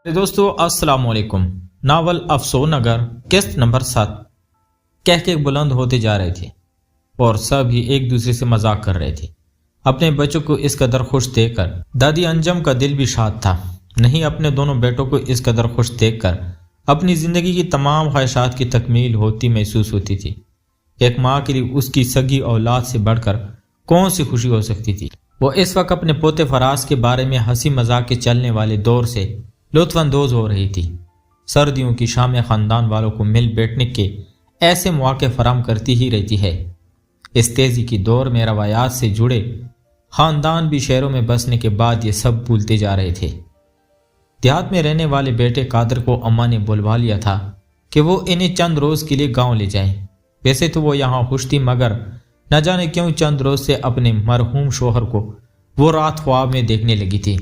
دوستو السلام علیکم۔ ناول افسون نگر قسط نمبر 7 کہہ کے بلند ہوتے جا رہے تھے اور سب ہی ایک دوسرے سے مذاق کر رہے تھے۔ اپنے بچوں کو اس قدر خوش دیکھ کر دادی انجم کا دل بھی شاد تھا، نہیں اپنے دونوں بیٹوں کو اس قدر خوش دیکھ کر اپنی زندگی کی تمام خواہشات کی تکمیل ہوتی محسوس ہوتی تھی۔ ایک ماں کے لیے اس کی سگی اولاد سے بڑھ کر کون سی خوشی ہو سکتی تھی۔ وہ اس وقت اپنے پوتے فراز کے بارے میں ہنسی مذاق کے چلنے والے دور سے لطف اندوز ہو رہی تھی۔ سردیوں کی شامیں خاندان والوں کو مل بیٹھنے کے ایسے مواقع فراہم کرتی ہی رہتی ہے۔ اس تیزی کی دور میں روایات سے جڑے خاندان بھی شہروں میں بسنے کے بعد یہ سب بھولتے جا رہے تھے۔ دیہات میں رہنے والے بیٹے قادر کو اماں نے بلوا لیا تھا کہ وہ انہیں چند روز کے لیے گاؤں لے جائیں۔ ویسے تو وہ یہاں خوش تھی، مگر نہ جانے کیوں چند روز سے اپنے مرحوم شوہر کو وہ رات خواب میں دیکھنے لگی تھی۔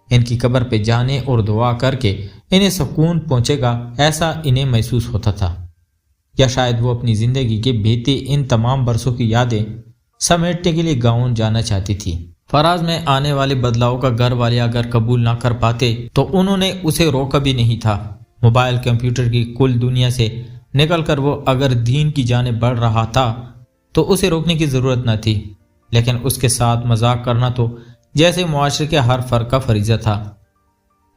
ان کی قبر پہ جانے اور دعا کر کے انہیں سکون پہنچے گا، ایسا انہیں محسوس ہوتا تھا، یا شاید وہ اپنی زندگی کے بیتے ان تمام برسوں کی یادیں سمیٹنے کے لیے گاؤں جانا چاہتی تھی۔ فراز میں آنے والے بدلاؤ کا گھر والے اگر قبول نہ کر پاتے تو انہوں نے اسے روکا بھی نہیں تھا۔ موبائل کمپیوٹر کی کل دنیا سے نکل کر وہ اگر دین کی جانب بڑھ رہا تھا تو اسے روکنے کی ضرورت نہ تھی، لیکن اس کے ساتھ مذاق کرنا تو جیسے معاشرے کے ہر فرد کا فریضہ تھا۔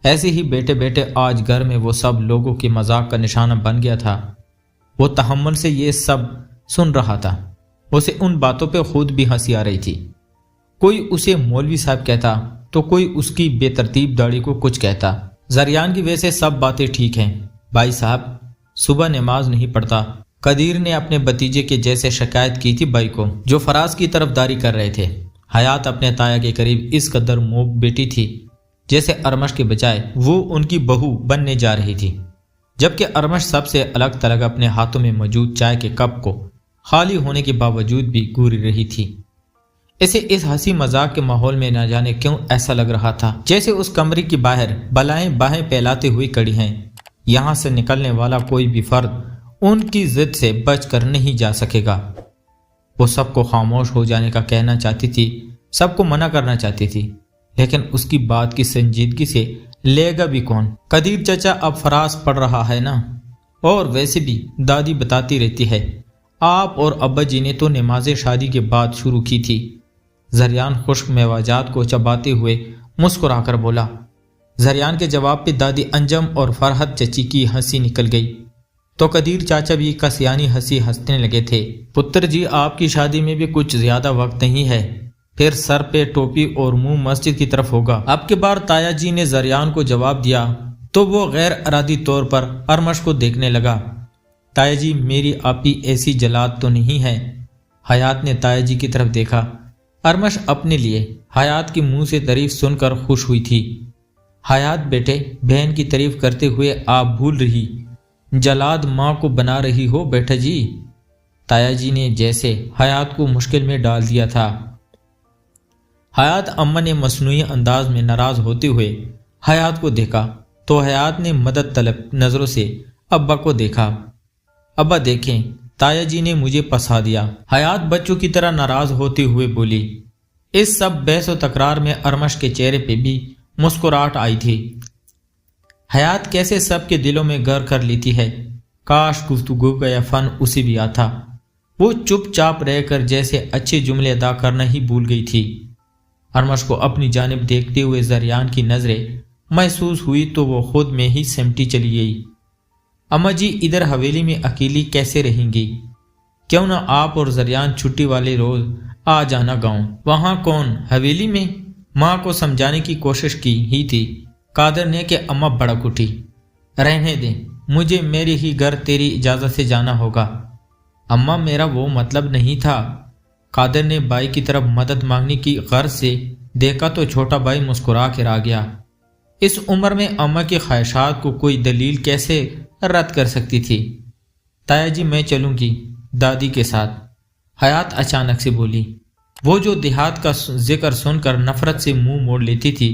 ایسے ہی بیٹے بیٹے آج گھر میں وہ سب لوگوں کے مذاق کا نشانہ بن گیا تھا۔ وہ تحمل سے یہ سب سن رہا تھا، اسے ان باتوں پہ خود بھی ہنسی آ رہی تھی۔ کوئی اسے مولوی صاحب کہتا تو کوئی اس کی بے ترتیب داڑھی کو کچھ کہتا۔ زریان کی وجہ سے سب باتیں ٹھیک ہیں، بھائی صاحب صبح نماز نہیں پڑھتا، قدیر نے اپنے بھتیجے کے جیسے شکایت کی تھی بھائی کو، جو فراز کی طرف داری کر رہے تھے۔ حیات اپنے تایا کے قریب اس قدر موب بیٹی تھی جیسے ارمش کے بجائے وہ ان کی بہو بننے جا رہی تھی، جبکہ ارمش سب سے الگ تلگ اپنے ہاتھوں میں موجود چائے کے کپ کو خالی ہونے کے باوجود بھی گوری رہی تھی۔ اسے اس ہنسی مذاق کے ماحول میں نہ جانے کیوں ایسا لگ رہا تھا جیسے اس کمرے کی باہر بلائیں باہیں پھیلاتے ہوئی کڑی ہیں، یہاں سے نکلنے والا کوئی بھی فرد ان کی ضد سے بچ کر نہیں جا سکے گا۔ وہ سب کو خاموش ہو جانے کا کہنا چاہتی تھی، سب کو منع کرنا چاہتی تھی، لیکن اس کی بات کی سنجیدگی سے لے گا بھی کون؟ قدیر چچا اب فراز پڑھ رہا ہے نا، اور ویسے بھی دادی بتاتی رہتی ہے آپ اور ابا جی نے تو نماز شادی کے بعد شروع کی تھی۔ زریان خشک میوجات کو چباتے ہوئے مسکرا کر بولا۔ زریان کے جواب پہ دادی انجم اور فرحت چچی کی ہنسی نکل گئی تو قدیر چاچا بھی کسیانی ہنسی ہنسنے لگے تھے۔ پتر جی آپ کی شادی میں بھی کچھ زیادہ وقت نہیں ہے، پھر سر پہ ٹوپی اور منہ مسجد کی طرف ہوگا۔ اب کے بار تایا جی نے زریان کو جواب دیا تو وہ غیر ارادی طور پر ارمش کو دیکھنے لگا۔ تایا جی میری آپی ایسی جلاد تو نہیں ہے؟ حیات نے تایا جی کی طرف دیکھا۔ ارمش اپنے لیے حیات کی منہ سے تعریف سن کر خوش ہوئی تھی۔ حیات بیٹے بہن کی تعریف کرتے ہوئے آپ بھول رہی جلاد ماں کو بنا رہی ہو بیٹا جی۔ تایا جی نے جیسے حیات کو مشکل میں ڈال دیا تھا۔ حیات اماں نے مصنوعی انداز میں ناراض ہوتے ہوئے حیات کو دیکھا تو حیات نے مدد طلب نظروں سے ابا کو دیکھا۔ ابا دیکھیں تایا جی نے مجھے پسا دیا، حیات بچوں کی طرح ناراض ہوتے ہوئے بولی۔ اس سب بحث و تکرار میں ارمش کے چہرے پہ بھی مسکراہٹ آئی تھی۔ حیات کیسے سب کے دلوں میں گھر کر لیتی ہے، کاش گفتگو کا یہ فن اسے بھی آتا۔ وہ چپ چاپ رہ کر جیسے اچھے جملے ادا کرنا ہی بھول گئی تھی۔ ارمش کو اپنی جانب دیکھتے ہوئے زریان کی نظریں محسوس ہوئی تو وہ خود میں ہی سمٹی چلی گئی۔ اماں جی ادھر حویلی میں اکیلی کیسے رہیں گی؟ کیوں نہ آپ اور زریان چھٹی والے روز آ جانا گاؤں۔ وہاں کون؟ حویلی میں؟ ماں کو سمجھانے کی کوشش کی ہی تھی قادر نے کہ اماں بڑک اٹھی۔ رہنے دیں، مجھے میرے ہی گھر تیری اجازت سے جانا ہوگا۔ اماں میرا وہ مطلب نہیں تھا۔ قادر نے بھائی کی طرف مدد مانگنے کی غرض سے دیکھا تو چھوٹا بھائی مسکرا کر آ گیا۔ اس عمر میں اماں کی خواہشات کو کوئی دلیل کیسے رد کر سکتی تھی؟ تایا جی میں چلوں گی دادی کے ساتھ، حیات اچانک سے بولی۔ وہ جو دیہات کا ذکر سن کر نفرت سے منہ موڑ لیتی تھی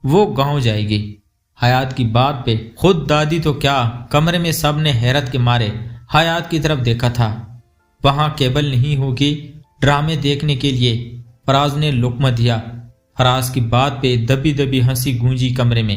وہ گاؤں جائے گی۔ حیات کی بات پہ خود دادی تو کیا، کمرے میں سب نے حیرت کے مارے حیات کی طرف دیکھا تھا۔ وہاں کیبل نہیں ہوگی ڈرامے دیکھنے کے لیے؟ فراز نے لقمہ دیا۔ فراز کی بات پہ دبی دبی ہنسی گونجی کمرے میں۔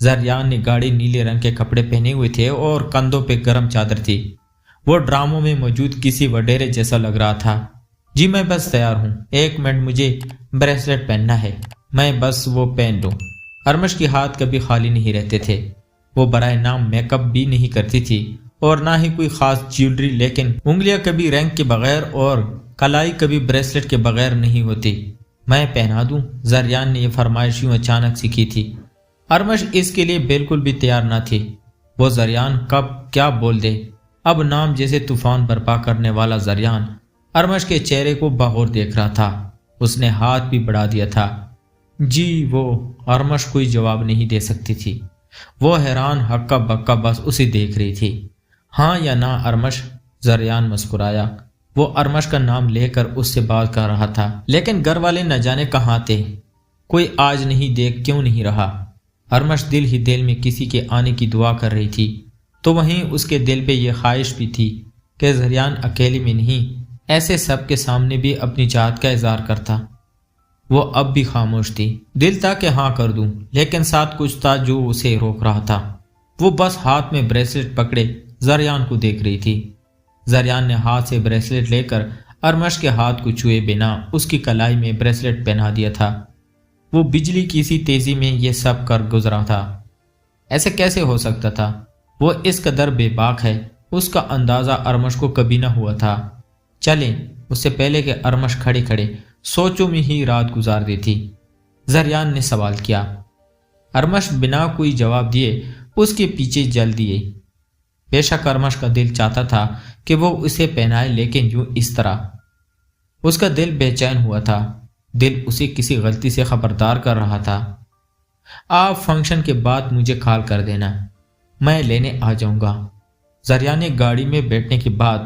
زریان نے گاڑی نیلے رنگ کے کپڑے پہنے ہوئے تھے اور کندھوں پہ گرم چادر تھی۔ وہ ڈراموں میں موجود کسی وڈیرے جیسا لگ رہا تھا۔ جی میں بس تیار ہوں، 1 منٹ مجھے بریسلٹ پہننا ہے، میں بس وہ پہن لوں۔ ارمش کے ہاتھ کبھی خالی نہیں رہتے تھے۔ وہ برائے نام میک اپ بھی نہیں کرتی تھی اور نہ ہی کوئی خاص جیولری، لیکن انگلیاں کبھی رنگ کے بغیر اور کلائی کبھی بریسلٹ کے بغیر نہیں ہوتی۔ میں پہنا دوں؟ زریان نے یہ فرمائش یوں اچانک سی کی تھی۔ ارمش اس کے لیے بالکل بھی تیار نہ تھی۔ وہ زریان کب کیا بول دے۔ اب نام جیسے طوفان برپا کرنے والا زریان ارمش کے چہرے کو بغور دیکھ رہا تھا۔ اس نے ہاتھ بھی بڑھا دیا تھا۔ جی وہ ارمش کوئی جواب نہیں دے سکتی تھی۔ وہ حیران ہکا بکا بس اسے دیکھ رہی تھی۔ ہاں یا نہ ارمش؟ زریان مسکرایا۔ وہ ارمش کا نام لے کر اس سے بات کر رہا تھا، لیکن گھر والے نہ جانے کہاں تھے۔ کوئی آج نہیں دیکھ کیوں نہیں رہا؟ ارمش دل ہی دل میں کسی کے آنے کی دعا کر رہی تھی، تو وہیں اس کے دل پہ یہ خواہش بھی تھی کہ زریان اکیلی میں نہیں، ایسے سب کے سامنے بھی اپنی چاہت کا اظہار کرتا۔ وہ اب بھی خاموش تھی۔ دل تھا کہ ہاں کر دوں، لیکن ساتھ کچھ تھا جو اسے روک رہا تھا۔ وہ بس ہاتھ میں بریسلٹ پکڑے زریان کو دیکھ رہی تھی۔ زریان نے ہاتھ سے بریسلٹ لے کر ارمش کے ہاتھ کو چھوئے بنا اس کی کلائی میں بریسلٹ پہنا دیا تھا۔ وہ بجلی کی سی تیزی میں یہ سب کر گزرا تھا۔ ایسے کیسے ہو سکتا تھا؟ وہ اس قدر بے باک ہے، اس کا اندازہ ارمش کو کبھی نہ ہوا تھا۔ چلیں، اس سے پہلے کہ ارمش کھڑے کھڑے سوچوں میں ہی رات گزار دیتی، زریان نے سوال کیا۔ ارمش بنا کوئی جواب دیے اس کے پیچھے چل دیے۔ بے شک ارمش کا دل چاہتا تھا کہ وہ اسے پہنائے، لیکن یوں اس طرح۔ اس کا دل بے چین ہوا تھا، دل اسے کسی غلطی سے خبردار کر رہا تھا۔ آپ فنکشن کے بعد مجھے کال کر دینا، میں لینے آ جاؤں گا۔ زریان نے گاڑی میں بیٹھنے کے بعد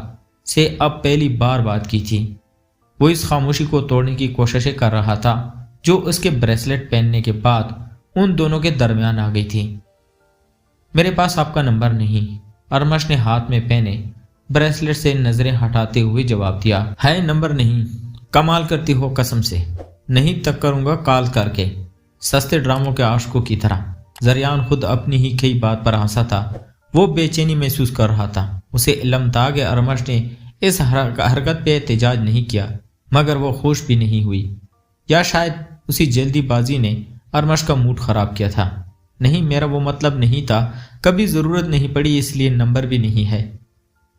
سے اب پہلی بار بات کی تھی۔ وہ اس خاموشی کو توڑنے کی کوششیں کر رہا تھا جو اس کے بریسلٹ پہننے کے بعد ان دونوں کے درمیان آ گئی تھی۔ میرے پاس آپ کا نمبر نہیں، ارمش نے ہاتھ میں پہنے بریسلٹ سے نظریں ہٹاتے ہوئے جواب دیا۔ ہے نمبر نہیں؟ کمال کرتی ہو قسم سے۔ نہیں تک کروں گا کال کر کے، سستے ڈراموں کے عاشقوں کی طرح۔ زریان خود اپنی ہی کئی بات پر ہنسا تھا۔ وہ بے چینی محسوس کر رہا تھا۔ اسے علم تھا کہ ارمش نے اس حرکت پہ احتجاج نہیں کیا، مگر وہ خوش بھی نہیں ہوئی، یا شاید اسی جلدی بازی نے ارمش کا موڈ خراب کیا تھا۔ نہیں، میرا وہ مطلب نہیں تھا، کبھی ضرورت نہیں پڑی، اس لیے نمبر بھی نہیں ہے۔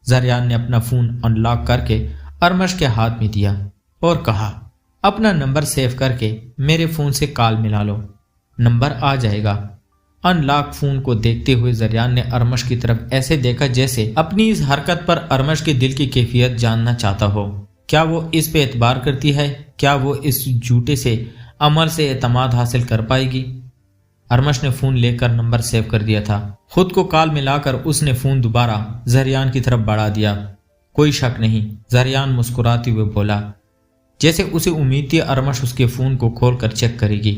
زریان نے اپنا فون ان لاک کر کے ارمش کے ہاتھ میں دیا اور کہا، اپنا نمبر سیو کر کے میرے فون سے کال ملا لو، نمبر آ جائے گا۔ ان لاک فون کو دیکھتے ہوئے زریان نے ارمش کی طرف ایسے دیکھا جیسے اپنی اس حرکت پر ارمش کے دل کی کیفیت جاننا چاہتا ہو۔ کیا وہ اس پہ اعتبار کرتی ہے؟ کیا وہ اس جھوٹے سے عمل سے اعتماد حاصل کر پائے گی؟ ارمش نے فون لے کر نمبر سیو کر دیا تھا۔ خود کو کال ملا کر اس نے فون دوبارہ زریان کی طرف بڑھا دیا۔ کوئی شک نہیں، زریان مسکراتے ہوئے بولا، جیسے اسے امید تھی ارمش اس کے فون کو کھول کر چیک کرے گی،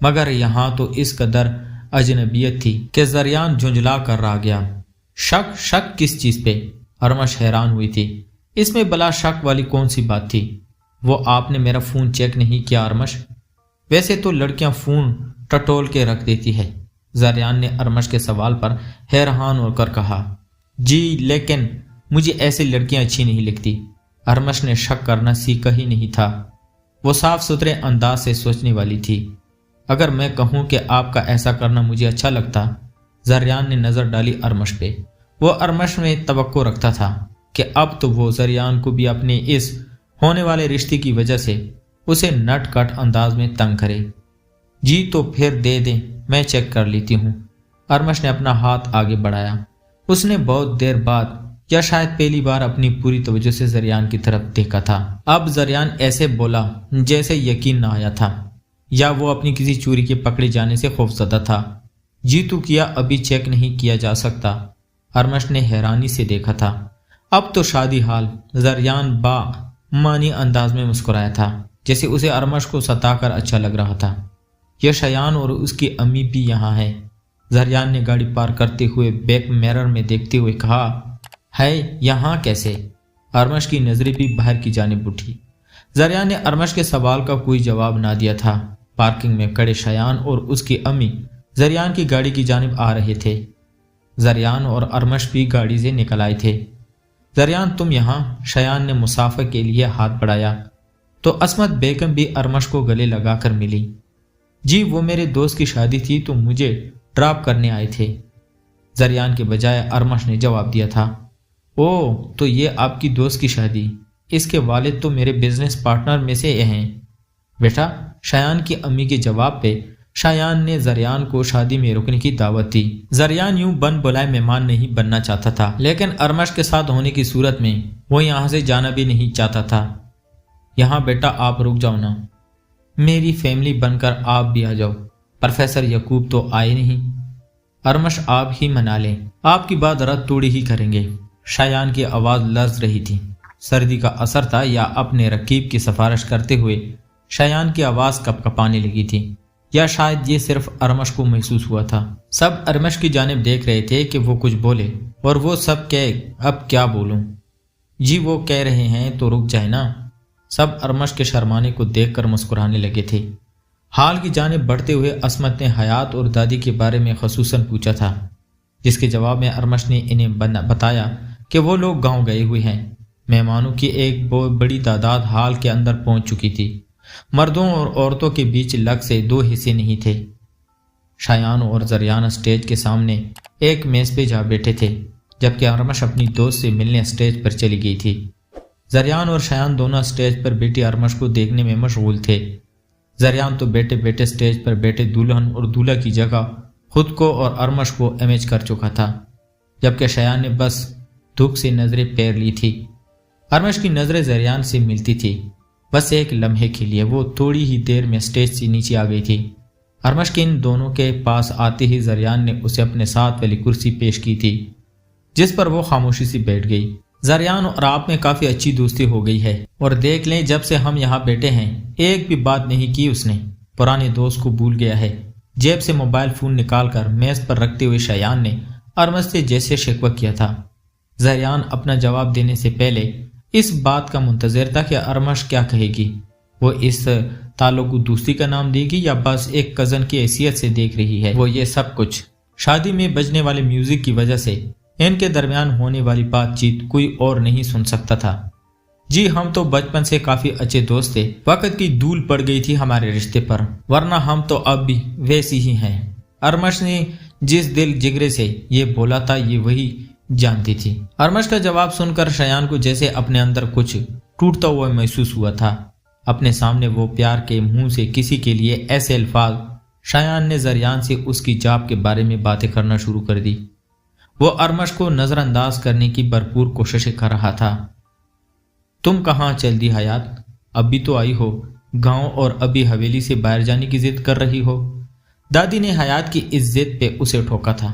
مگر یہاں تو اس قدر اجنبیت تھی کہ زریان جھنجلا کر رہ گیا۔ شک کس چیز پہ؟ ارمش حیران ہوئی تھی۔ اس میں بلا شک والی کون سی بات تھی؟ وہ آپ نے میرا فون چیک نہیں کیا ارمش؟ ویسے تو لڑکیاں فون ٹٹول کے رکھ دیتی ہے، زریان نے ارمش کے سوال پر حیران ہو کر کہا۔ جی لیکن مجھے ایسی لڑکیاں اچھی نہیں لگتی۔ ارمش نے شک کرنا سیکھا ہی نہیں تھا۔ وہ صاف ستھرے انداز سے سوچنے والی تھی۔ اگر میں کہوں کہ آپ کا ایسا کرنا مجھے اچھا لگتا، زریان نے نظر ڈالی ارمش پہ۔ وہ ارمش میں توقع رکھتا تھا کہ اب تو وہ زریان کو بھی اپنے اس ہونے والے رشتے کی وجہ سے اسے نٹ کٹ انداز میں تنگ کرے۔ جی تو پھر دے دیں، میں چیک کر لیتی ہوں۔ ارمش نے اپنا ہاتھ آگے بڑھایا۔ اس نے بہت دیر بعد یا شاید پہلی بار اپنی پوری توجہ سے زریان کی طرف دیکھا تھا۔ اب زریان ایسے بولا جیسے یقین نہ آیا تھا، یا وہ اپنی کسی چوری کے پکڑے جانے سے خوفزدہ تھا۔ جی تو کیا ابھی چیک نہیں کیا جا سکتا؟ ارمش نے حیرانی سے دیکھا تھا۔ اب تو شادی حال، زریان با معنی انداز میں مسکرایا تھا، جیسے اسے ارمش کو ستا کر اچھا لگ رہا تھا۔ یہ شایان اور اس کی امی بھی یہاں ہے، زریان نے گاڑی پار کرتے ہوئے بیک میرر میں دیکھتے ہوئے کہا۔ ہے یہاں کیسے؟ ارمش کی نظریں بھی باہر کی جانب اٹھی۔ زریان نے ارمش کے سوال کا کوئی جواب نہ دیا تھا۔ پارکنگ میں کھڑے شایان اور اس کی امی زریان کی گاڑی کی جانب آ رہے تھے۔ زریان اور ارمش بھی گاڑی سے نکل آئے تھے۔ زریان تم یہاں؟ شایان نے مسافر کے لیے ہاتھ بڑھایا تو عصمت بیگم بھی ارمش کو گلے لگا کر ملی۔ جی وہ میرے دوست کی شادی تھی تو مجھے ڈراپ کرنے آئے تھے، زریان کے بجائے ارمش نے جواب دیا تھا۔ او تو یہ آپ کی دوست کی شادی؟ اس کے والد تو میرے بزنس پارٹنر میں سے ہیں بیٹا، شایان کی امی کے جواب پہ شایان نے زریان کو شادی میں رکنے کی دعوت دی۔ زریان یوں بن بلائے مہمان نہیں بننا چاہتا تھا، لیکن ارمش کے ساتھ ہونے کی صورت میں وہ یہاں سے جانا بھی نہیں چاہتا تھا۔ یہاں بیٹا آپ رک جاؤ نا، میری فیملی بن کر آپ بھی آ جاؤ، پروفیسر یعقوب تو آئے نہیں، ارمش آپ ہی منا لیں، آپ کی بات رد توڑی ہی کریں گے۔ شایان کی آواز لرز رہی تھی، سردی کا اثر تھا یا اپنے رقیب کی سفارش کرتے ہوئے شایان کی آواز کپ کپانے لگی تھی، یا شاید یہ صرف ارمش کو محسوس ہوا تھا۔ سب ارمش کی جانب دیکھ رہے تھے کہ وہ کچھ بولے، اور وہ سب کہ اب کیا بولوں؟ جی وہ کہہ رہے ہیں تو رک جائے نا۔ سب ارمش کے شرمانے کو دیکھ کر مسکرانے لگے تھے۔ حال کی جانب بڑھتے ہوئے عصمت نے حیات اور دادی کے بارے میں خصوصاً پوچھا تھا، جس کے جواب میں ارمش نے انہیں بتایا کہ وہ لوگ گاؤں گئے ہوئے ہیں۔ مہمانوں کی ایک بہت بڑی تعداد حال کے اندر پہنچ چکی تھی۔ مردوں اور عورتوں کے بیچ لگ سے 2 حصے نہیں تھے۔ شایان اور زریان اسٹیج کے سامنے ایک میز پہ جا بیٹھے تھے، جبکہ ارمش اپنی دوست سے ملنے اسٹیج پر چلی گئی تھی۔ زریان اور شایان دونوں اسٹیج پر بیٹھی ارمش کو دیکھنے میں مشغول تھے۔ زریان تو بیٹھے بیٹھے اسٹیج پر بیٹھے دلہن اور دولہا کی جگہ خود کو اور ارمش کو امیج کر چکا تھا، جبکہ شایان نے بس دکھ سے نظریں پھیر لی تھی۔ ارمش کی نظریں زریان سے ملتی تھی، بس ایک لمحے کے لیے۔ وہ تھوڑی ہی دیر میں اسٹیج سے نیچے آ گئی تھی۔ ارمش کے ان دونوں کے پاس آتے ہی زریان نے اسے اپنے ساتھ والی کرسی پیش کی تھی، جس پر وہ خاموشی سے بیٹھ گئی۔ زریان اور آپ میں کافی اچھی دوستی ہو گئی ہے، اور دیکھ لیں جب سے ہم یہاں بیٹھے ہیں ایک بھی بات نہیں کی اس نے، پرانے دوست کو بھول گیا ہے۔ جیب سے موبائل فون نکال کر میز پر رکھتے ہوئے شایان نے ارمش سے جیسے شکوہ کیا تھا۔ زریان اپنا جواب دینے سے پہلے اس بات کا منتظر تھا کہ ارمش کیا کہے گی۔ وہ اس تعلق کو دوستی کا نام دے گی یا بس ایک کزن کی حیثیت سے دیکھ رہی ہے۔ وہ یہ سب کچھ شادی میں بجنے والے میوزک کی وجہ سے ان کے درمیان ہونے والی بات چیت کوئی اور نہیں سن سکتا تھا۔ جی ہم تو بچپن سے کافی اچھے دوست تھے، وقت کی دھول پڑ گئی تھی ہمارے رشتے پر، ورنہ ہم تو اب بھی ویسی ہی ہیں۔ ارمش نے جس دل جگرے سے یہ بولا تھا یہ وہی جانتی تھی۔ ارمش کا جواب سن کر شایان کو جیسے اپنے اندر کچھ ٹوٹتا ہوا محسوس ہوا تھا۔ اپنے سامنے وہ پیار کے منہ سے کسی کے لیے ایسے الفاظ، شایان نے زریان سے اس کی جاب کے بارے میں باتیں کرنا شروع کر دی۔ وہ ارمش کو نظر انداز کرنے کی بھرپور کوششیں کر رہا تھا۔ تم کہاں چل دی حیات؟ اب بھی تو آئی ہو گاؤں اور ابھی حویلی سے باہر جانے کی ضد کر رہی ہو؟ دادی نے حیات کی اس ضد پہ اسے ٹھوکا تھا۔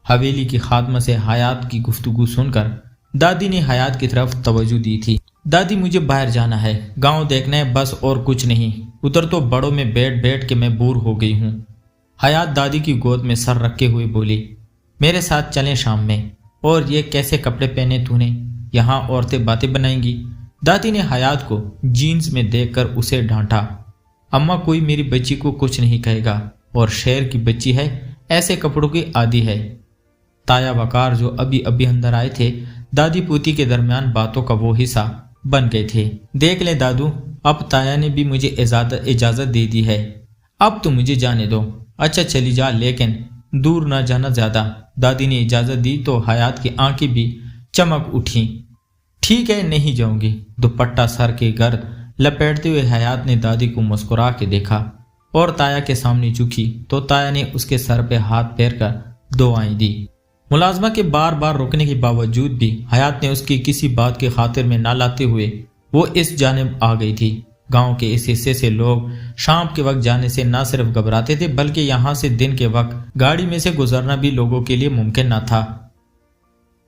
حویلی کی خادمہ سے حیات کی گفتگو سن کر دادی نے حیات کی طرف توجہ دی تھی۔ دادی مجھے باہر جانا ہے، گاؤں دیکھنا ہے بس، اور کچھ نہیں، ادھر تو بڑوں میں بیٹھ بیٹھ کے میں بور ہو گئی ہوں۔ حیات دادی کی گود میں سر رکھے ہوئے بولی، میرے ساتھ چلیں شام میں۔ اور یہ کیسے کپڑے پہنے تو نے؟ یہاں عورتیں باتیں بنائیں گی۔ دادی نے حیات کو جینز میں دیکھ کر اسے ڈانٹا۔ اماں کوئی میری بچی کو کچھ نہیں کہے گا، اور شہر کی بچی ہے، ایسے کپڑوں کی عادی ہے۔ تایا وقار جو ابھی اندر آئے تھے دادی پوتی کے درمیان باتوں کا وہ حصہ بن گئے تھے۔ دیکھ لیں دادو، اب تایا نے بھی مجھے اجازت دے دی ہے، اب تو مجھے جانے دو۔ اچھا چلی جا لیکن دور نہ جانا زیادہ۔ دادی نے اجازت دی تو حیات کی آنکھیں بھی چمک اٹھیں۔ ٹھیک ہے نہیں جاؤں گی۔ دوپٹہ سر کے گرد لپیٹتے ہوئے حیات نے دادی کو مسکرا کے دیکھا اور تایا کے سامنے جھکی تو تایا نے اس کے سر پہ ہاتھ پھیر کر دعائیں دی۔ ملازمہ کے بار بار روکنے کے باوجود بھی حیات نے اس کی کسی بات کی خاطر میں نہ لاتے ہوئے وہ اس جانب آ گئی تھی۔ گاؤں کے اس حصے سے لوگ شام کے وقت جانے سے نہ صرف گھبراتے تھے بلکہ یہاں سے دن کے وقت گاڑی میں سے گزرنا بھی لوگوں کے لیے ممکن نہ تھا۔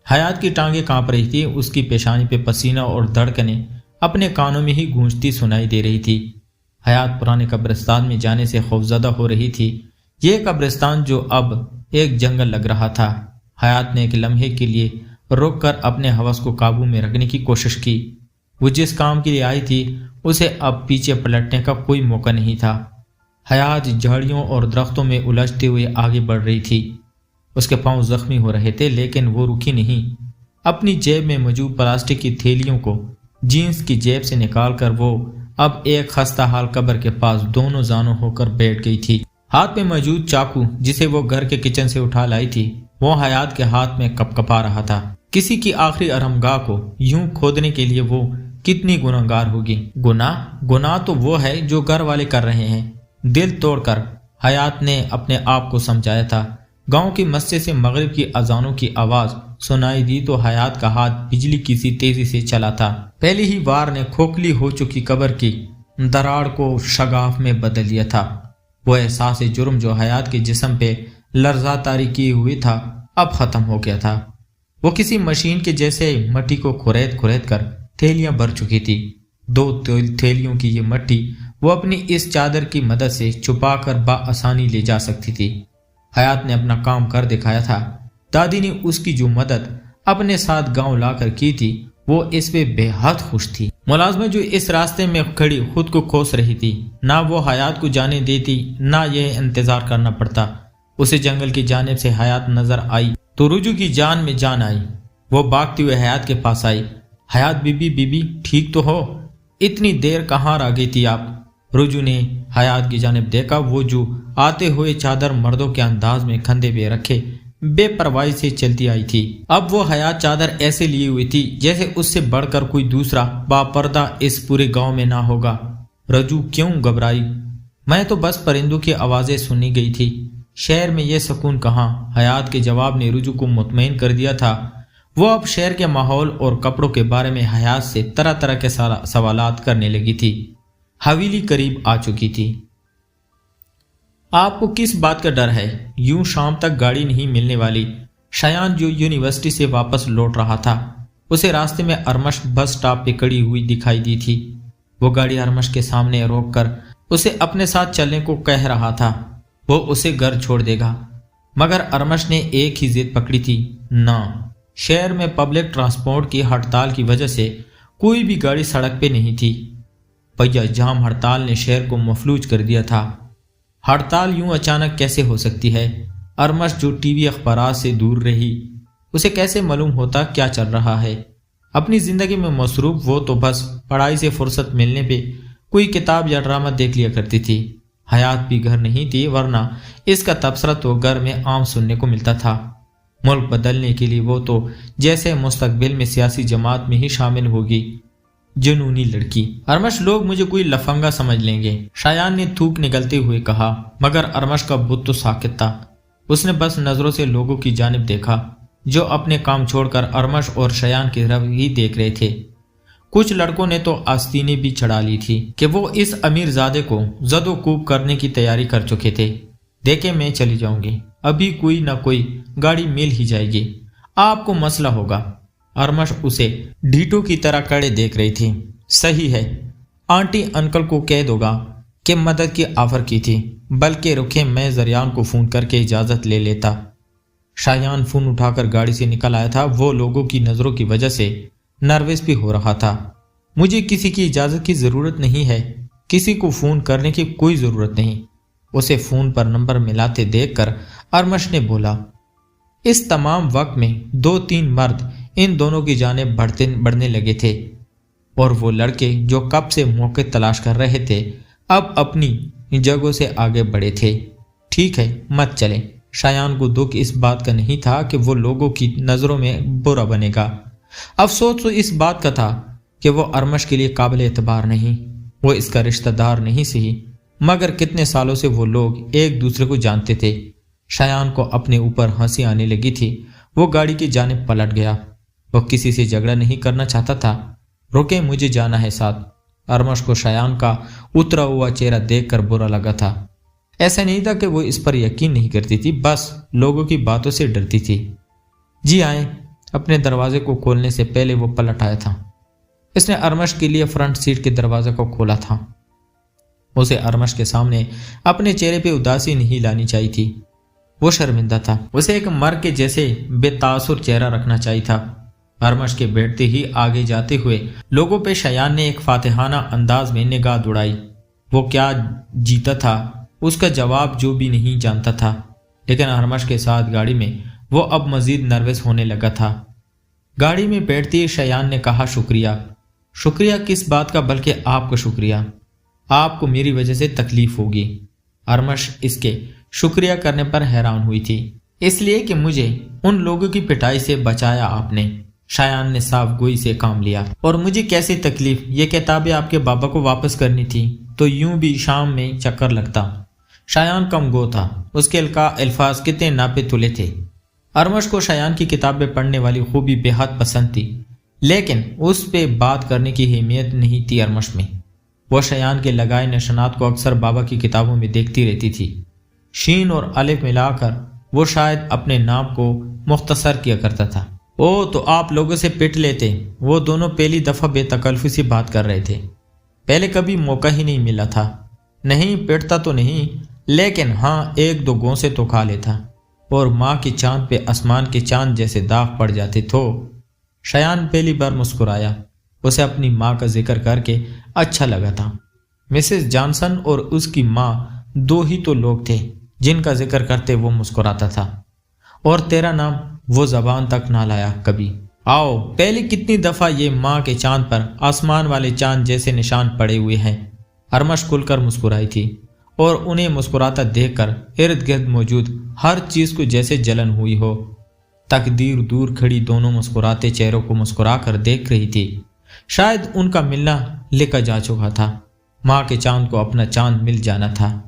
حیات کی ٹانگیں کانپ رہی تھی، اس کی پیشانی پہ پسینہ اور دھڑکنیں اپنے کانوں میں ہی گونجتی سنائی دے رہی تھی۔ حیات پرانے قبرستان میں جانے سے خوفزدہ ہو رہی تھی، یہ قبرستان جو اب ایک جنگل لگ رہا تھا۔ حیات نے ایک لمحے کے لیے رک کر اپنے ہوس کو قابو میں رکھنے کی کوشش کی۔ وہ جس کام کے لیے آئی تھی اسے اب پیچھے پلٹنے کا کوئی موقع نہیں تھا۔ حیات جھاڑیوں اور درختوں میں الجھتے ہوئے آگے بڑھ رہی تھی۔ اس کے پاؤں زخمی ہو رہے تھے لیکن وہ رکی نہیں۔ اپنی جیب میں موجود پلاسٹک کی تھیلیوں کو جینس کی جیب سے نکال کر وہ اب ایک خستہ حال قبر کے پاس دونوں زانوں ہو کر بیٹھ گئی تھی۔ ہاتھ میں موجود چاقو جسے وہ گھر کے کچن سے اٹھا لائی تھی وہ حیات کے ہاتھ میں کپ کپا رہا تھا۔ کسی کی آخری ارمگاہ کو یوں کھودنے کے لیے وہ کتنی گناہگار ہوگی۔ گناہ تو وہ ہے جو گھر والے کر رہے ہیں۔ دل توڑ کر حیات نے اپنے آپ کو سمجھایا تھا۔ گاؤں کی مسجد سے مغرب کی اذانوں کی آواز سنائی دی تو حیات کا ہاتھ بجلی کی سی تیزی سے چلا تھا۔ پہلی ہی وار نے کھوکھلی ہو چکی قبر کی دراڑ کو شگاف میں بدل دیا تھا۔ وہ احساس جرم جو حیات کے جسم پہ لرزہ طاری کیے ہوئے تھا اب ختم ہو گیا تھا۔ وہ کسی مشین کے جیسے مٹی کو کھرید کر تھیلیاں بھر چکی تھی۔ 2 تھیلیوں کی یہ مٹی وہ اپنی اس چادر کی مدد سے چھپا کر بآسانی لے جا سکتی تھی۔ حیات نے اپنا کام کر دکھایا تھا۔ دادی نے اس کی جو مدد اپنے ساتھ گاؤں لا کر کی تھی وہ اس پہ بے حد خوش تھی۔ ملازمہ جو اس راستے میں کھڑی خود کو کوس رہی تھی، نہ وہ حیات کو جانے دیتی نہ یہ انتظار کرنا پڑتا۔ اسے جنگل کی جانب سے حیات نظر آئی تو رجو کی جان میں جان آئی۔ وہ بھاگتی ہوئے حیات کے پاس آئی۔ حیات بی بی ٹھیک تو ہو؟ اتنی دیر کہاں آ گئی تھی آپ؟ رجو نے حیات کی جانب دیکھا۔ وہ جو آتے ہوئے چادر مردوں کے انداز میں کندھے پہ رکھے بے پرواہی سے چلتی آئی تھی۔ اب وہ حیات چادر ایسے لیے ہوئی تھی جیسے اس سے بڑھ کر کوئی دوسرا باپردہ اس پورے گاؤں میں نہ ہوگا۔ رجو کیوں گھبرائی؟ میں تو بس پرندوں کی آوازیں سنی گئی تھی، شہر میں یہ سکون کہاں؟ حیات کے جواب نے رجو کو مطمئن کر دیا تھا۔ وہ اب شہر کے ماحول اور کپڑوں کے بارے میں حیات سے طرح طرح کے سوالات کرنے لگی تھی۔ حویلی قریب آ چکی تھی۔ آپ کو کس بات کا ڈر ہے؟ یوں شام تک گاڑی نہیں ملنے والی۔ شایان جو یونیورسٹی سے واپس لوٹ رہا تھا اسے راستے میں ارمش بس سٹاپ پہ کڑی ہوئی دکھائی دی تھی۔ وہ گاڑی ارمش کے سامنے روک کر اسے اپنے ساتھ چلنے کو کہہ رہا تھا۔ وہ اسے گھر چھوڑ دے گا، مگر ارمش نے ایک ہی ضد پکڑی تھی، نہ۔ شہر میں پبلک ٹرانسپورٹ کی ہڑتال کی وجہ سے کوئی بھی گاڑی سڑک پہ نہیں تھی۔ پہیہ جام ہڑتال نے شہر کو مفلوج کر دیا تھا۔ ہڑتال یوں اچانک کیسے ہو سکتی ہے؟ ارمش جو ٹی وی اخبارات سے دور رہی، اسے کیسے معلوم ہوتا کیا چل رہا ہے؟ اپنی زندگی میں مصروف وہ تو بس پڑھائی سے فرصت ملنے پہ کوئی کتاب یا ڈرامہ دیکھ لیا کرتی تھی۔ حیات بھی گھر نہیں تھی، ورنہ اس کا تبصرہ تو گھر میں عام سننے کو ملتا تھا۔ ملک بدلنے کے لیے وہ تو جیسے مستقبل میں سیاسی جماعت میں ہی شامل ہوگی۔ جنونی لڑکی۔ ارمش لوگ مجھے کوئی لفنگا سمجھ لیں گے، شایان نے تھوک نگلتے ہوئے کہا، مگر ارمش کا بت تو ساکت تھا۔ اس نے بس نظروں سے لوگوں کی جانب دیکھا جو اپنے کام چھوڑ کر ارمش اور شایان کی طرف ہی دیکھ رہے تھے۔ کچھ لڑکوں نے تو آستینیں بھی چڑھا لی تھی کہ وہ اس امیر زادے کو زد و کوب کرنے کی تیاری کر چکے تھے۔ دیکھیں میں چلی جاؤں گی، ابھی کوئی نہ کوئی گاڑی مل ہی جائے گی، آپ کو مسئلہ ہوگا۔ ارمش اسے ڈھیٹو کی طرح کڑے دیکھ رہی تھی۔ صحیح ہے، آنٹی انکل کو کہہ دو گا کہ مدد کی آفر کی تھی، بلکہ رکھے میں زریان کو فون کر کے اجازت لے لیتا۔ شایان فون اٹھا کر گاڑی سے نکل آیا تھا۔ وہ لوگوں کی نظروں کی وجہ سے نروس بھی ہو رہا تھا۔ مجھے کسی کی اجازت کی ضرورت نہیں ہے، کسی کو فون کرنے کی کوئی ضرورت نہیں، اسے فون پر نمبر ملاتے دیکھ کر ارمش نے بولا۔ اس تمام وقت میں 2-3 مرد ان دونوں کی جانب بڑھنے لگے تھے، اور وہ لڑکے جو کب سے موقع تلاش کر رہے تھے اب اپنی جگہوں سے آگے بڑھے تھے۔ ٹھیک ہے، مت چلیں۔ شایان کو دکھ اس بات کا نہیں تھا کہ وہ لوگوں کی نظروں میں برا بنے گا، افسوس تو اس بات کا تھا کہ وہ ارمش کے لیے قابل اعتبار نہیں۔ وہ اس کا رشتہ دار نہیں سہی، مگر کتنے سالوں سے وہ لوگ ایک دوسرے کو جانتے تھے۔ شایان کو اپنے اوپر ہنسی آنے لگی تھی۔ وہ گاڑی کی جانب پلٹ گیا۔ وہ کسی سے جھگڑا نہیں کرنا چاہتا تھا۔ رکے، مجھے جانا ہے ساتھ۔ ارمش کو شایان کا اترا ہوا چہرہ دیکھ کر برا لگا تھا۔ ایسا نہیں تھا کہ وہ اس پر یقین نہیں کرتی تھی، بس لوگوں کی باتوں سے ڈرتی تھی۔ جی آئیں۔ اپنے دروازے کو کھولنے سے پہلے وہ پلٹ آیا تھا۔ اس نے ارمش کے لیے فرنٹ سیٹ کے دروازے کو کھولا تھا۔ اسے ارمش کے سامنے اپنے چہرے پہ اداسی نہیں لانی چاہیے تھی۔ وہ شرمندہ تھا۔ اسے ایک مرد کے جیسے بے تاثر چہرہ رکھنا چاہیے تھا۔ ارمش کے بیٹھتے ہی آگے جاتے ہوئے لوگوں پہ شایان نے ایک فاتحانہ انداز میں نگاہ دوڑائی۔ وہ کیا جیتا تھا، اس کا جواب جو بھی نہیں جانتا تھا، لیکن ارمش کے ساتھ گاڑی میں وہ اب مزید نروس ہونے لگا تھا۔ گاڑی میں بیٹھتے ہی شایان نے کہا شکریہ۔ شکریہ کس بات کا؟ بلکہ آپ کا شکریہ، آپ کو میری وجہ سے تکلیف ہوگی۔ ارمش اس کے شکریہ کرنے پر حیران ہوئی تھی۔ اس لیے کہ مجھے ان لوگوں کی پٹائی سے بچایا آپ نے۔ شایان نے صاف گوئی سے کام لیا۔ اور مجھے کیسی تکلیف؟ یہ کتابیں آپ کے بابا کو واپس کرنی تھی تو یوں بھی شام میں چکر لگتا۔ شایان کم گو تھا، اس کے الفاظ کتنے ناپے تلے تھے۔ ارمش کو شایان کی کتابیں پڑھنے والی خوبی بے حد پسند تھی، لیکن اس پہ بات کرنے کی اہمیت نہیں تھی ارمش میں۔ وہ شایان کے لگائے نشانات کو اکثر بابا کی کتابوں میں دیکھتی رہتی تھی۔ شین اور الف ملا کر وہ شاید اپنے نام کو مختصر کیا کرتا تھا۔ او تو آپ لوگوں سے پٹ لیتے۔ وہ دونوں پہلی دفعہ بے تکلفی سے بات کر رہے تھے۔ پہلے کبھی موقع ہی نہیں ملا تھا۔ نہیں پٹتا تو نہیں، لیکن ہاں ایک دو گوں سے تو کھا لیتا، اور ماں کے چاند پہ آسمان کے چاند جیسے داغ پڑ جاتے تو۔ شایان پہلی بار مسکرایا۔ اسے اپنی ماں کا ذکر کر کے اچھا لگا تھا۔ مسز جانسن اور اس کی ماں دو ہی تو لوگ تھے جن کا ذکر کرتے وہ مسکراتا تھا، اور تیرا نام وہ زبان تک نہ لایا کبھی۔ آؤ، پہلے کتنی دفعہ یہ ماں کے چاند پر آسمان والے چاند جیسے نشان پڑے ہوئے ہیں۔ ارمش کھل کر مسکرائی تھی، اور انہیں مسکراتا دیکھ کر ارد گرد موجود ہر چیز کو جیسے جلن ہوئی ہو۔ تقدیر دور کھڑی دونوں مسکراتے چہروں کو مسکرا کر دیکھ رہی تھی۔ شاید ان کا ملنا لکھا جا چکا تھا۔ ماں کے چاند کو اپنا چاند مل جانا تھا،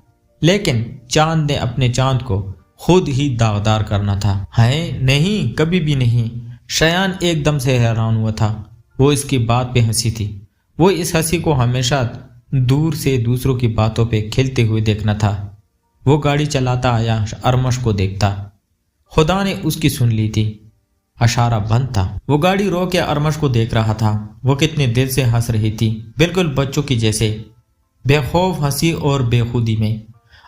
لیکن چاند نے اپنے چاند کو خود ہی داغدار کرنا تھا۔ ہے نہیں، کبھی بھی نہیں۔ شایان ایک دم سے حیران ہوا تھا۔ وہ اس کی بات پہ ہنسی تھی۔ وہ اس ہنسی کو ہمیشہ دور سے دوسروں کی باتوں پہ کھلتے ہوئے دیکھنا تھا۔ وہ گاڑی چلاتا آیا ارمش کو دیکھتا۔ خدا نے اس کی سن لی تھی۔ اشارہ بند تھا۔ وہ گاڑی رو کے ارمش کو دیکھ رہا تھا۔ وہ کتنے دل سے ہنس رہی تھی، بالکل بچوں کی جیسے، بے خوف ہنسی اور بے خودی میں۔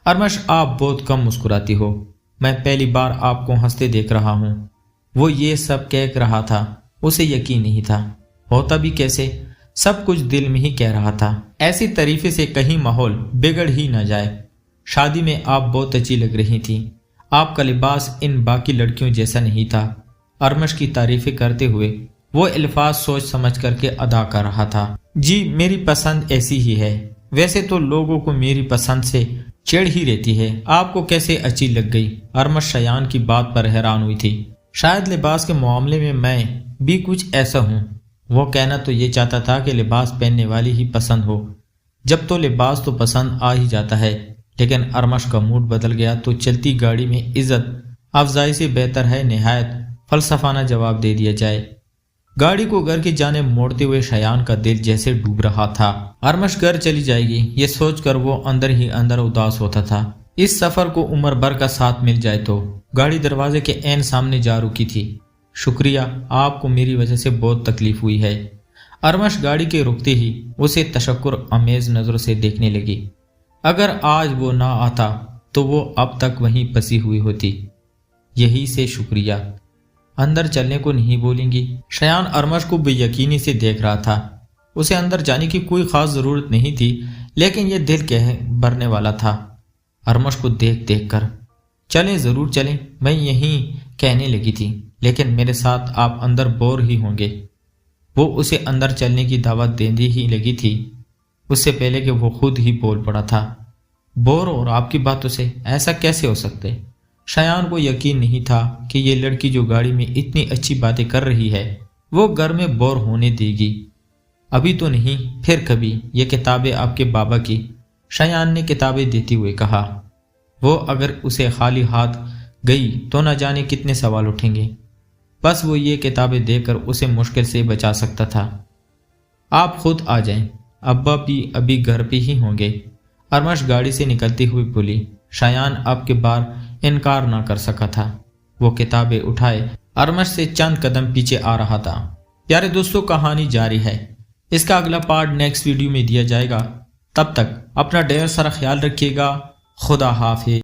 ارمش، آپ بہت کم مسکراتی ہو۔ میں پہلی بار آپ کو ہنستے دیکھ رہا ہوں۔ وہ یہ سب کہہ رہا تھا، اسے یقین نہیں تھا۔ ہوتا بھی کیسے؟ سب کچھ دل میں ہی کہہ رہا تھا، ایسی طریقے سے کہیں ماحول بگڑ ہی نہ جائے۔ شادی میں آپ بہت اچھی لگ رہی تھی۔ آپ کا لباس ان باقی لڑکیوں جیسا نہیں تھا۔ ارمش کی تعریفیں کرتے ہوئے وہ الفاظ سوچ سمجھ کر کے ادا کر رہا تھا۔ جی میری پسند ایسی ہی ہے۔ ویسے تو لوگوں کو میری پسند سے چڑ ہی رہتی ہے، آپ کو کیسے اچھی لگ گئی؟ ارمش شایان کی بات پر حیران ہوئی تھی۔ شاید لباس کے معاملے میں بھی کچھ ایسا ہوں۔ وہ کہنا تو یہ چاہتا تھا کہ لباس پہننے والی ہی پسند ہو، جب تو لباس تو پسند آ ہی جاتا ہے، لیکن ارمش کا موڈ بدل گیا تو چلتی گاڑی میں عزت افزائی سے بہتر ہے نہایت فلسفانہ جواب دے دیا جائے۔ گاڑی کو گھر کی جانب موڑتے ہوئے شایان کا دل جیسے ڈوب رہا تھا۔ ارمش گھر چلی جائے گی، یہ سوچ کر وہ اندر ہی اندر اداس ہوتا تھا۔ اس سفر کو عمر بھر کا ساتھ مل جائے تو۔ گاڑی دروازے کے عین سامنے جا رکی تھی۔ شکریہ، آپ کو میری وجہ سے بہت تکلیف ہوئی ہے۔ ارمش گاڑی کے رکتے ہی اسے تشکر آمیز نظروں سے دیکھنے لگی۔ اگر آج وہ نہ آتا تو وہ اب تک وہیں پسی ہوئی ہوتی۔ یہی سے شکریہ، اندر چلنے کو نہیں بولیں گی؟ شایان ارمش کو بے یقینی سے دیکھ رہا تھا۔ اسے اندر جانے کی کوئی خاص ضرورت نہیں تھی، لیکن یہ دل بھرنے والا تھا ارمش کو دیکھ کر۔ چلیں، ضرور چلیں، میں یہیں کہنے لگی تھی، لیکن میرے ساتھ آپ اندر بور ہی ہوں گے۔ وہ اسے اندر چلنے کی دعوت دینے ہی لگی تھی، اس سے پہلے کہ وہ خود ہی بول پڑا تھا۔ بور اور آپ کی باتوں سے ایسا کیسے ہو سکتے؟ شایان کو یقین نہیں تھا کہ یہ لڑکی جو گاڑی میں اتنی اچھی باتیں کر رہی ہے وہ گھر میں بور ہونے دے گی۔ ابھی تو نہیں، پھر کبھی۔ یہ کتابیں آپ کے بابا کی، شایان نے کتابیں دیتے ہوئے کہا۔ وہ اگر اسے خالی ہاتھ گئی تو نہ جانے کتنے سوال اٹھیں گے۔ بس وہ یہ کتابیں دے کر اسے مشکل سے بچا سکتا تھا۔ آپ خود آ جائیں، ابا بھی ابھی گھر پہ ہی ہوں گے۔ ارمش گاڑی سے نکلتی ہوئی بولی۔ شایان اب کے بار انکار نہ کر سکا تھا۔ وہ کتابیں اٹھائے ارمش سے چند قدم پیچھے آ رہا تھا۔ پیارے دوستوں، کہانی جاری ہے، اس کا اگلا پارٹ نیکسٹ ویڈیو میں دیا جائے گا۔ تب تک اپنا ڈھیر سارا خیال رکھیے گا۔ خدا حافظ۔